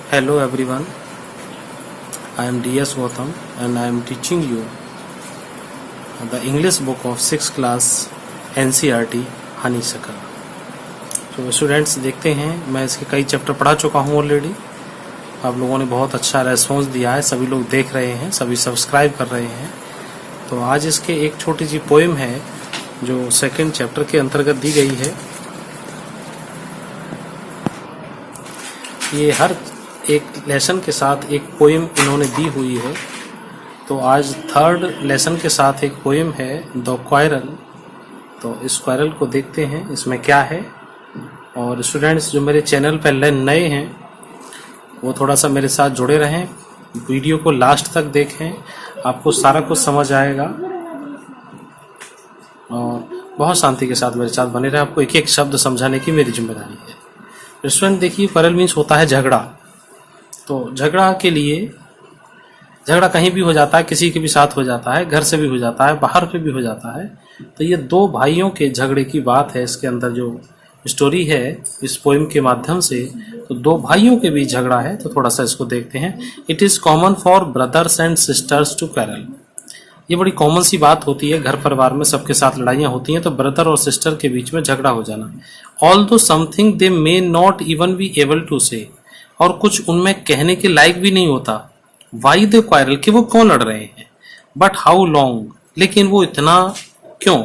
Hello everyone, I am DS Gautam and I am teaching you the English book of 6th class NCERT Honeysuckle. तो students देखते हैं, मैं इसके कई chapter पढ़ा चुका हूँ ऑलरेडी। आप लोगों ने बहुत अच्छा रेस्पॉन्स दिया है, सभी लोग देख रहे हैं, सभी सब्सक्राइब कर रहे हैं। तो आज इसके एक छोटी सी पोएम है जो सेकंड चैप्टर के अंतर्गत दी गई है। ये हर एक लेसन के साथ एक पोएम इन्होंने दी हुई है। तो आज थर्ड लेसन के साथ एक पोएम है द क्वायरल। तो इस क्वायरल को देखते हैं इसमें क्या है। और स्टूडेंट्स जो मेरे चैनल पर नए हैं वो थोड़ा सा मेरे साथ जुड़े रहें, वीडियो को लास्ट तक देखें, आपको सारा कुछ समझ आएगा। और बहुत शांति के साथ मेरे साथ बने रहें, आपको एक एक शब्द समझाने की मेरी जिम्मेदारी है। स्टूडेंट देखिए, क्वारल मीन्स होता है झगड़ा। तो झगड़ा के लिए, झगड़ा कहीं भी हो जाता है, किसी के भी साथ हो जाता है, घर से भी हो जाता है, बाहर पे भी हो जाता है। तो ये दो भाइयों के झगड़े की बात है। इसके अंदर जो स्टोरी है इस पोएम के माध्यम से, तो दो भाइयों के बीच झगड़ा है। तो थोड़ा सा इसको देखते हैं। It is common for brothers and sisters to quarrel. ये बड़ी कॉमन सी बात होती है, घर परिवार में सबके साथ लड़ाइयाँ होती हैं, तो ब्रदर और सिस्टर के बीच में झगड़ा हो जाना। Although something they may not even be able to say, और कुछ उनमें कहने के लायक भी नहीं होता। वाई दे क्वारल, कि वो क्यों लड़ रहे हैं। बट हाउ लॉन्ग, लेकिन वो इतना क्यों।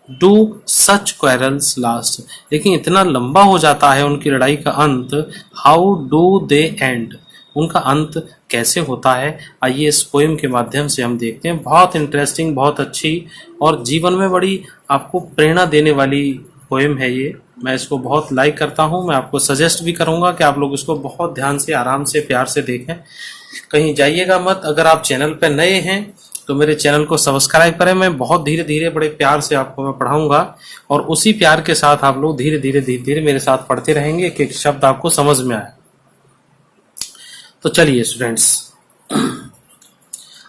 डू सच क्वारल्स लास्ट, लेकिन इतना लंबा हो जाता है उनकी लड़ाई का अंत। हाउ डू दे एंड, उनका अंत कैसे होता है। आइए इस पोएम के माध्यम से हम देखते हैं। बहुत इंटरेस्टिंग, बहुत अच्छी और जीवन में बड़ी आपको प्रेरणा देने वाली पोएम है ये। मैं इसको बहुत लाइक करता हूँ। मैं आपको सजेस्ट भी करूँगा कि आप लोग इसको बहुत ध्यान से, आराम से, प्यार से देखें, कहीं जाइएगा मत। अगर आप चैनल पर नए हैं तो मेरे चैनल को सब्सक्राइब करें। मैं बहुत धीरे धीरे, बड़े प्यार से आपको मैं पढ़ाऊँगा और उसी प्यार के साथ आप लोग धीरे धीरे मेरे साथ पढ़ते रहेंगे, एक एक शब्द आपको समझ में आए। तो चलिए students,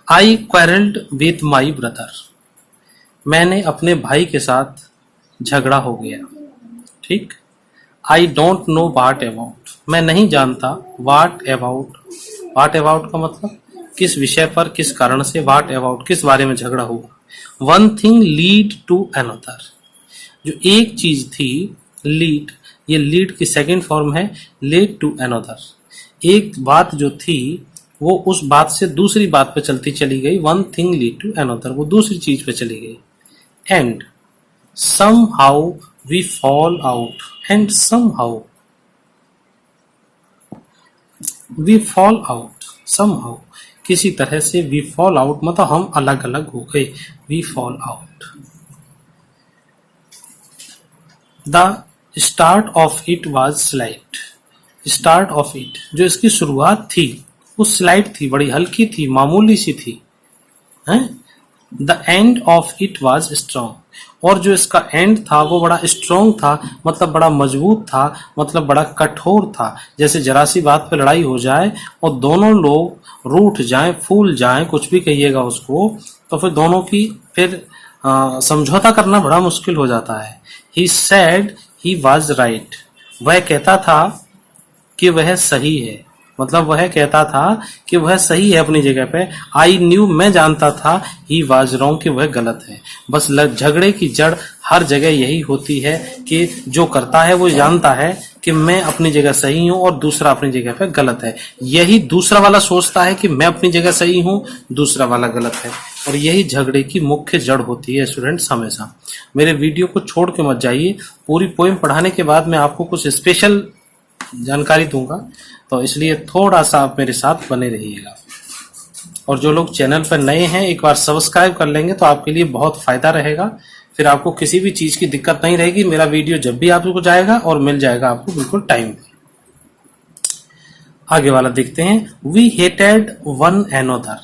I quarrelled with my brother, मैंने अपने भाई के साथ झगड़ा हो गया। ठीक। आई डोंट नो वाट अबाउट, मैं नहीं जानता। वाट अबाउट, वाट अबाउट का मतलब किस विषय पर, किस कारण से। वाट अबाउट, किस बारे में झगड़ा हुआ। One thing lead to another, जो एक चीज थी, लीड, ये लीड की सेकंड फॉर्म है, लीड टू अनदर। एक बात जो थी वो उस बात से दूसरी बात पे चलती चली गई। One thing lead to another, वो दूसरी चीज पे चली गई। And somehow we fall out, and somehow we fall out, somehow किसी तरह से we fall out मतलब हम अलग अलग हो गए। we fall out। the start of it was slight, start of it, जो इसकी शुरुआत थी वो स्लाइट थी, बड़ी हल्की थी, मामूली सी थी। हैं? the end of it was strong, और जो इसका एंड था वो बड़ा स्ट्रॉन्ग था, मतलब बड़ा मजबूत था, मतलब बड़ा कठोर था। जैसे जरा सी बात पे लड़ाई हो जाए और दोनों लोग रूठ जाएं, फूल जाएं, कुछ भी कहिएगा उसको, तो फिर दोनों की फिर समझौता करना बड़ा मुश्किल हो जाता है। He said he was right, वह कहता था कि वह सही है, मतलब वह कहता था कि वह सही है अपनी जगह पे। आई न्यू, मैं जानता था। ही वाज रॉन्ग, कि वह गलत है। बस झगड़े की जड़ हर जगह यही होती है कि जो करता है वो जानता है कि मैं अपनी जगह सही हूँ और दूसरा अपनी जगह पे गलत है। यही दूसरा वाला सोचता है कि मैं अपनी जगह सही हूँ, दूसरा वाला गलत है। और यही झगड़े की मुख्य जड़ होती है स्टूडेंट्स। हमेशा मेरे वीडियो को छोड़ के मत जाइए। पूरी पोएम पढ़ाने के बाद मैं आपको कुछ स्पेशल जानकारी दूंगा, तो इसलिए थोड़ा सा आप मेरे साथ बने रहिएगा। और जो लोग चैनल पर नए हैं, एक बार सब्सक्राइब कर लेंगे तो आपके लिए बहुत फायदा रहेगा। फिर आपको किसी भी चीज की दिक्कत नहीं रहेगी। मेरा वीडियो जब भी आपको जाएगा और मिल जाएगा आपको बिल्कुल टाइम पे। आगे वाला देखते हैं। वी हेटेड वन अनदर,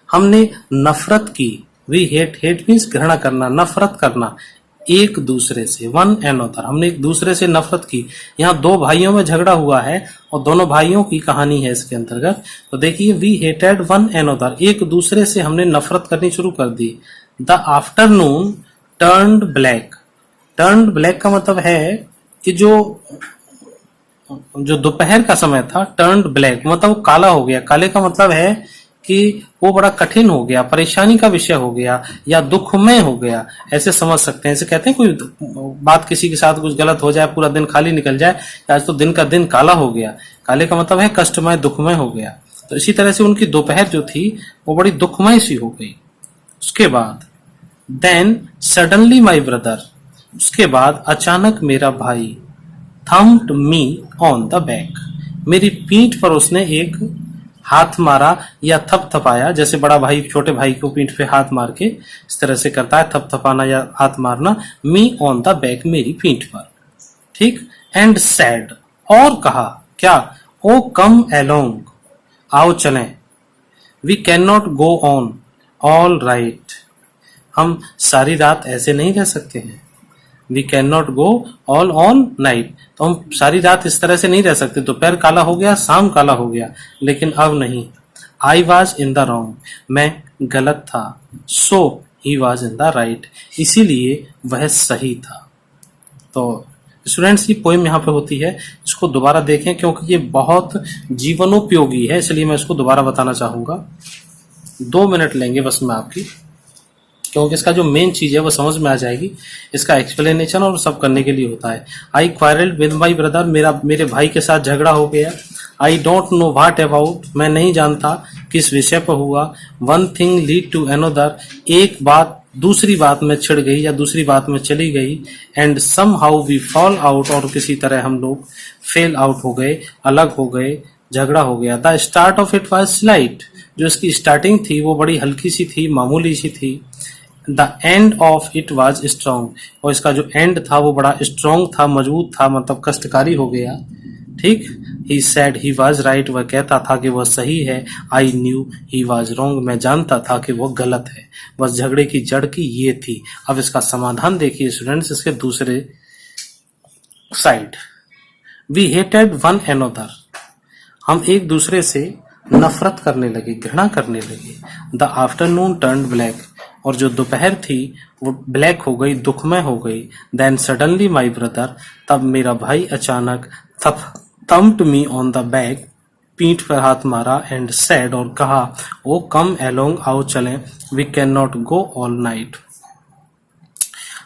हमने नफरत की। वी हेट, हेट मीन्स घृणा करना, नफरत करना एक दूसरे से। वन अनदर, हमने एक दूसरे से नफरत की। यहाँ दो भाइयों में झगड़ा हुआ है और दोनों भाइयों की कहानी है इसके अंतर्गत। तो देखिए, वी हेटेड वन अनदर, एक दूसरे से हमने नफरत करनी शुरू कर दी। The afternoon turned black, turned black का मतलब है कि जो जो दोपहर का समय था टर्न्ड ब्लैक, मतलब वो काला हो गया। काले का मतलब है कि वो बड़ा कठिन हो गया, परेशानी का विषय हो गया या दुखमय हो गया, ऐसे समझ सकते हैं। ऐसे कहते हैं कोई बात किसी के साथ कुछ गलत हो जाए, पूरा दिन खाली निकल जाए, आज तो दिन का दिन काला हो गया। काले का मतलब है कष्टमय, दुखमय हो गया। तो इसी तरह से उनकी दोपहर जो थी वो बड़ी दुखमय सी हो गई। उसके बाद देन सडनली माई ब्रदर, उसके बाद अचानक मेरा भाई, thumped me on the back, मेरी पीठ पर उसने एक हाथ मारा या थपथपाया, जैसे बड़ा भाई छोटे भाई को पीठ पे हाथ मार के इस तरह से करता है, थपथपाना या हाथ मारना। मी ऑन द बैक, मेरी पीठ पर, ठीक। एंड सैड, और कहा क्या, ओ कम अलोंग, आओ चलें, we can not go on all right, हम सारी रात ऐसे नहीं रह सकते हैं। We can not go all on night, तो हम सारी रात इस तरह से नहीं रह सकते। दोपहर काला हो गया, शाम काला हो गया, लेकिन अब नहीं। I was in the wrong, मैं गलत था। So he was in the right, इसीलिए वह सही था। तो स्टूडेंट्स ये पोएम यहाँ पे होती है, इसको दोबारा देखें क्योंकि ये बहुत जीवनोपयोगी है, इसलिए मैं इसको दोबारा बताना चाहूंगा। 2 मिनट लेंगे बस मैं आपकी, क्योंकि इसका जो मेन चीज है वो समझ में आ जाएगी। इसका एक्सप्लेनेशन और सब करने के लिए होता है। I quarrelled with my brother, मेरे भाई के साथ झगड़ा हो गया। I don't know what about, मैं नहीं जानता किस विषय पर हुआ। One thing lead to another, एक बात दूसरी बात में छिड़ गई या दूसरी बात में चली गई। And somehow we fall out, और किसी तरह हम लोग फेल आउट हो गए, अलग हो गए, झगड़ा हो गया। The start of it was slight, जो इसकी स्टार्टिंग थी वो बड़ी हल्की सी थी, मामूली सी थी। The end of it was strong, और इसका जो एंड था वो बड़ा स्ट्रॉन्ग था, मजबूत था, मतलब कष्टकारी हो गया, ठीक। ही सैड ही वॉज राइट, वह कहता था कि वह सही है। I knew he was wrong, मैं जानता था कि वह गलत है। बस झगड़े की जड़ की ये थी। अब इसका समाधान देखिए स्टूडेंट्स, इसके दूसरे side. We hated one another, हम एक दूसरे से नफरत करने लगे, घृणा करने लगे। द आफ्टरनून टर्न्ड ब्लैक, और जो दोपहर थी वो ब्लैक हो गई, दुखमय हो गई। देन सडनली माई ब्रदर, तब मेरा भाई अचानक thumped me on the back, पीठ पर हाथ मारा। एंड सैड, और कहा, ओ कम अलोंग, आओ चलें, we can not go all night,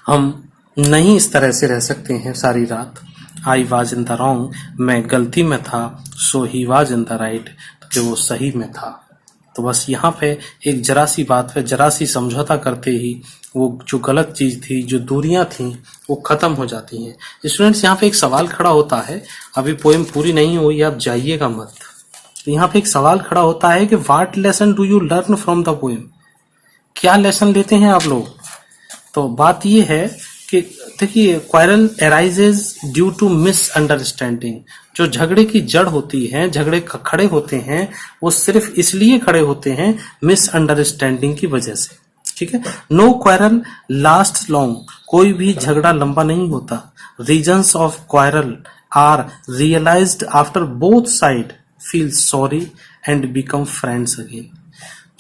हम नहीं इस तरह से रह सकते हैं सारी रात। I was in the wrong, मैं गलती में था। So he was in the right, कि वो सही में था। तो बस यहाँ पे एक जरा सी बात पे जरा सी समझौता करते ही वो जो गलत चीज थी, जो दूरियां थी, वो खत्म हो जाती हैं। स्टूडेंट्स यहाँ पे एक सवाल खड़ा होता है, अभी पोएम पूरी नहीं हुई, आप जाइएगा मत। तो यहाँ पे एक सवाल खड़ा होता है कि what lesson do you learn from the poem, क्या लेसन लेते हैं आप लोग। तो बात ये है कि देखिए, quarrel arises due to misunderstanding, जो झगड़े की जड़ होती है, झगड़े खड़े होते हैं, वो सिर्फ इसलिए खड़े होते हैं मिसअंडरस्टैंडिंग की वजह से, ठीक है। नो क्वारल लास्ट लॉन्ग, कोई भी झगड़ा लंबा नहीं होता। Reasons of quarrel are realised after both side feel sorry and become friends again,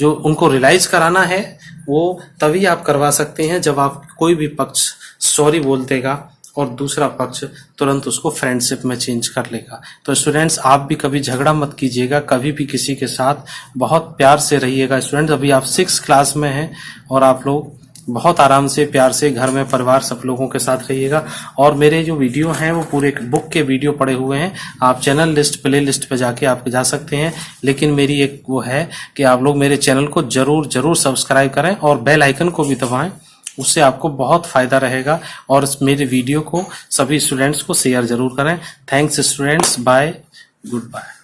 जो उनको रियलाइज कराना है वो तभी आप करवा सकते हैं जब आप कोई भी पक्ष सॉरी बोल देगा और दूसरा पक्ष तुरंत उसको फ्रेंडशिप में चेंज कर लेगा। तो स्टूडेंट्स, आप भी कभी झगड़ा मत कीजिएगा, कभी भी किसी के साथ बहुत प्यार से रहिएगा। स्टूडेंट्स, अभी आप 6th क्लास में हैं और आप लोग बहुत आराम से प्यार से घर में परिवार सब लोगों के साथ रहिएगा। और मेरे जो वीडियो हैं वो पूरे बुक के वीडियो पड़े हुए हैं, आप चैनल लिस्ट प्ले लिस्ट पे जाके आप जा सकते हैं। लेकिन मेरी एक वो है कि आप लोग मेरे चैनल को जरूर सब्सक्राइब करें और बेल आइकन को भी दबाएं, उससे आपको बहुत फायदा रहेगा। और मेरे वीडियो को सभी स्टूडेंट्स को शेयर जरूर करें। Thanks students, bye, good bye.